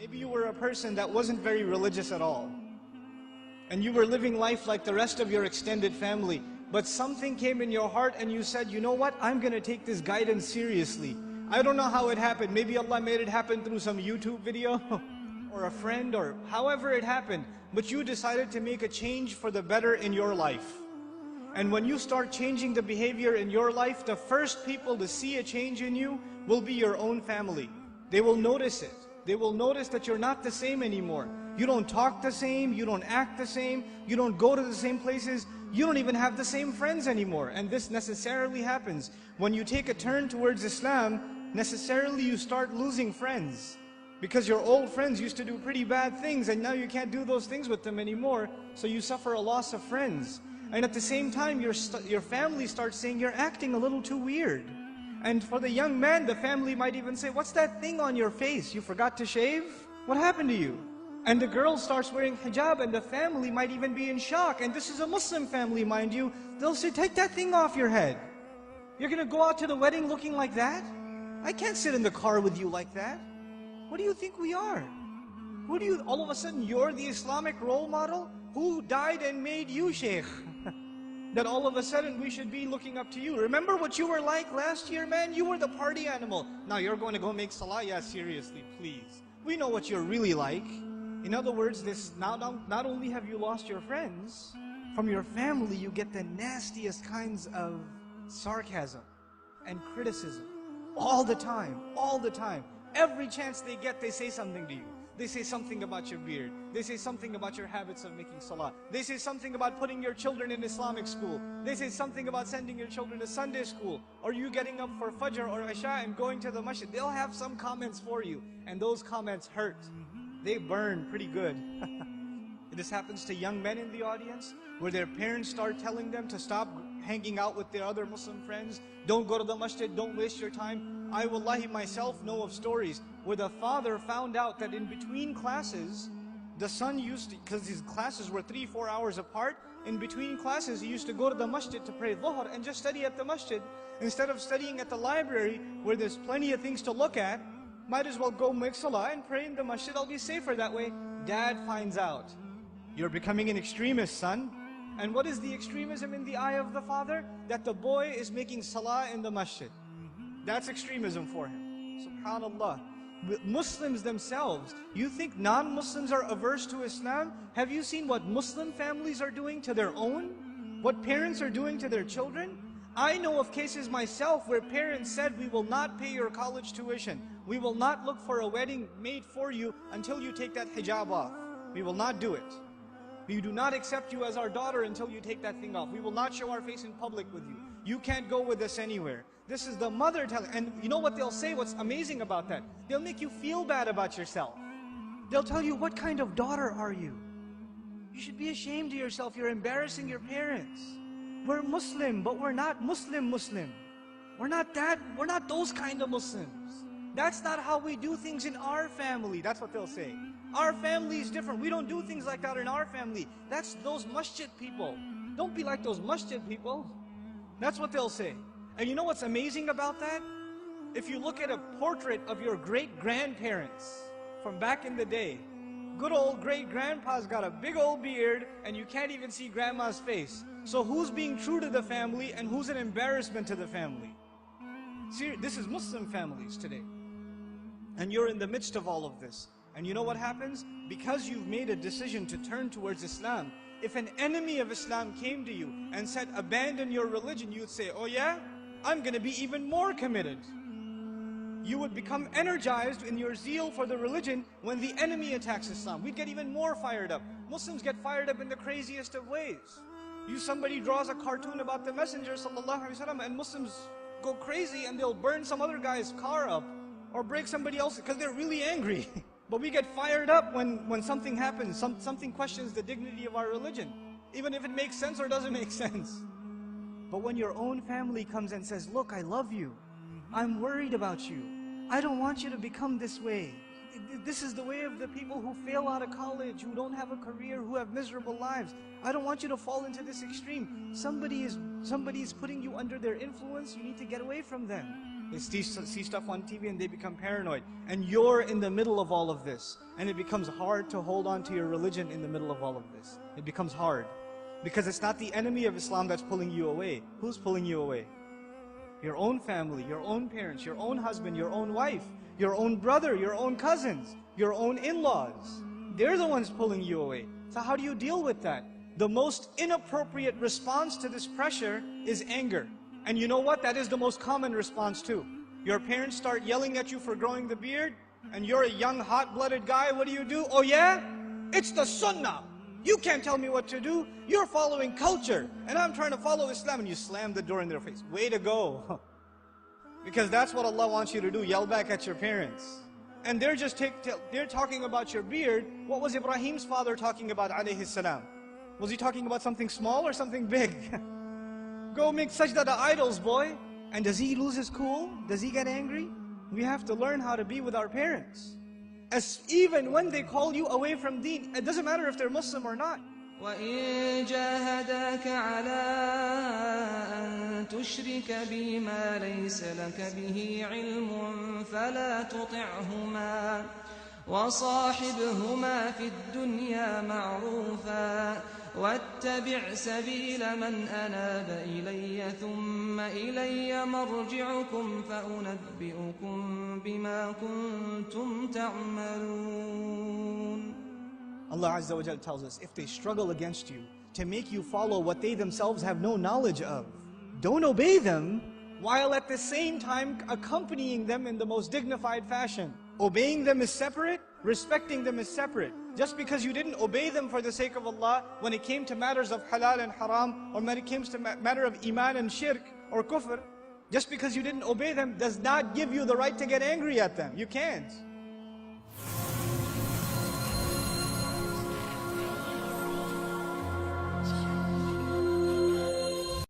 Maybe you were a person that wasn't very religious at all, and you were living life like the rest of your extended family, but something came in your heart and you said, you know what, I'm going to take this guidance seriously. I don't know how it happened. Maybe Allah made it happen through some YouTube video or a friend, or however it happened, but you decided to make a change for the better in your life. And when you start changing the behavior in your life, the first people to see a change in you will be your own family. They will notice it. They will notice that you're not the same anymore. You don't talk the same, you don't act the same, you don't go to the same places, you don't even have the same friends anymore. And this necessarily happens. When you take a turn towards Islam, necessarily you start losing friends. Because your old friends used to do pretty bad things, and now you can't do those things with them anymore, so you suffer a loss of friends. And at the same time, your family starts saying, you're acting a little too weird. And for the young man, the family might even say, what's that thing on your face? You forgot to shave? What happened to you? And the girl starts wearing hijab, and the family might even be in shock. And this is a Muslim family, mind you. They'll say, take that thing off your head. You're going to go out to the wedding looking like that? I can't sit in the car with you like that. What do you think we are? All of a sudden, you're the Islamic role model? Who died and made you Shaykh? That all of a sudden we should be looking up to you. Remember what you were like last year, man? You were the party animal. Now you're going to go make salah? Yeah, seriously, please. We know what you're really like. In other words, not only have you lost your friends, from your family you get the nastiest kinds of sarcasm and criticism. All the time, all the time. Every chance they get, they say something to you. They say something about your beard. They say something about your habits of making salah. They say something about putting your children in Islamic school. They say something about sending your children to Sunday school. Or you getting up for Fajr or Isha and going to the masjid. They'll have some comments for you. And those comments hurt. They burn pretty good. This happens to young men in the audience, where their parents start telling them to stop hanging out with their other Muslim friends. Don't go to the masjid, don't waste your time. I wallahi myself know of stories where the father found out that in between classes, the son used to, because his classes were 3-4 hours apart, in between classes he used to go to the masjid to pray dhuhr and just study at the masjid. Instead of studying at the library where there's plenty of things to look at, might as well go make salah and pray in the masjid. I'll be safer that way. Dad finds out. You're becoming an extremist, son. And what is the extremism in the eye of the father? That the boy is making salah in the masjid. That's extremism for him. SubhanAllah. Muslims themselves, you think non-Muslims are averse to Islam? Have you seen what Muslim families are doing to their own? What parents are doing to their children? I know of cases myself where parents said, we will not pay your college tuition. We will not look for a wedding made for you until you take that hijab off. We will not do it. We do not accept you as our daughter until you take that thing off. We will not show our face in public with you. You can't go with us anywhere. This is the mother telling, and you know what they'll say, what's amazing about that? They'll make you feel bad about yourself. They'll tell you, what kind of daughter are you? You should be ashamed of yourself, you're embarrassing your parents. We're Muslim, but we're not Muslim. We're not those kind of Muslims. That's not how we do things in our family, that's what they'll say. Our family is different, we don't do things like that in our family. That's those masjid people. Don't be like those masjid people. That's what they'll say. And you know what's amazing about that? If you look at a portrait of your great-grandparents from back in the day, good old great-grandpa's got a big old beard and you can't even see grandma's face. So who's being true to the family and who's an embarrassment to the family? See, this is Muslim families today. And you're in the midst of all of this. And you know what happens? Because you've made a decision to turn towards Islam, if an enemy of Islam came to you and said, abandon your religion, you'd say, oh yeah? I'm going to be even more committed. You would become energized in your zeal for the religion when the enemy attacks Islam. We'd get even more fired up. Muslims get fired up in the craziest of ways. Somebody draws a cartoon about the Messenger ﷺ, and Muslims go crazy and they'll burn some other guy's car up or break somebody else because they're really angry. But we get fired up when something happens, something questions the dignity of our religion, even if it makes sense or doesn't make sense. But when your own family comes and says, look, I love you, I'm worried about you, I don't want you to become this way. This is the way of the people who fail out of college, who don't have a career, who have miserable lives. I don't want you to fall into this extreme. Somebody is putting you under their influence, you need to get away from them. They see stuff on TV and they become paranoid. And you're in the middle of all of this. And it becomes hard to hold on to your religion in the middle of all of this. It becomes hard. Because it's not the enemy of Islam that's pulling you away. Who's pulling you away? Your own family, your own parents, your own husband, your own wife, your own brother, your own cousins, your own in-laws. They're the ones pulling you away. So how do you deal with that? The most inappropriate response to this pressure is anger. And you know what? That is the most common response too. Your parents start yelling at you for growing the beard, and you're a young, hot-blooded guy. What do? Oh yeah? It's the sunnah. You can't tell me what to do. You're following culture, and I'm trying to follow Islam, and you slam the door in their face. Way to go. Because that's what Allah wants you to do, yell back at your parents. And they're just they're talking about your beard. What was Ibrahim's father talking about, alayhi salam? Was he talking about something small or something big? Go make sajda to idols, boy. And does he lose his cool? Does he get angry? We have to learn how to be with our parents. Even when they call you away from deen, it doesn't matter if they're Muslim or not. وَإِن جَاهَدَاكَ عَلَىٰ أَن تُشْرِكَ بِي مَا لَيْسَ لَكَ بِهِ عِلْمٌ فَلَا تُطِعْهُمَا وَصَاحِبْهُمَا فِي الدُّنْيَا مَعْرُوفًا وَاتَّبِعْ سَبِيلَ مَنْ أَنَابَ إِلَيَّ ثُمَّ إِلَيَّ مَرْجِعُكُمْ فَأُنَبِّئُكُمْ بِمَا كُنْتُمْ تَعْمَلُونَ. Allah Azza wa Jalla tells us, if they struggle against you to make you follow what they themselves have no knowledge of, don't obey them, while at the same time accompanying them in the most dignified fashion. Obeying them is separate, respecting them is separate. Just because you didn't obey them for the sake of Allah, when it came to matters of halal and haram, or when it came to matter of iman and shirk or kufr, just because you didn't obey them does not give you the right to get angry at them. You can't.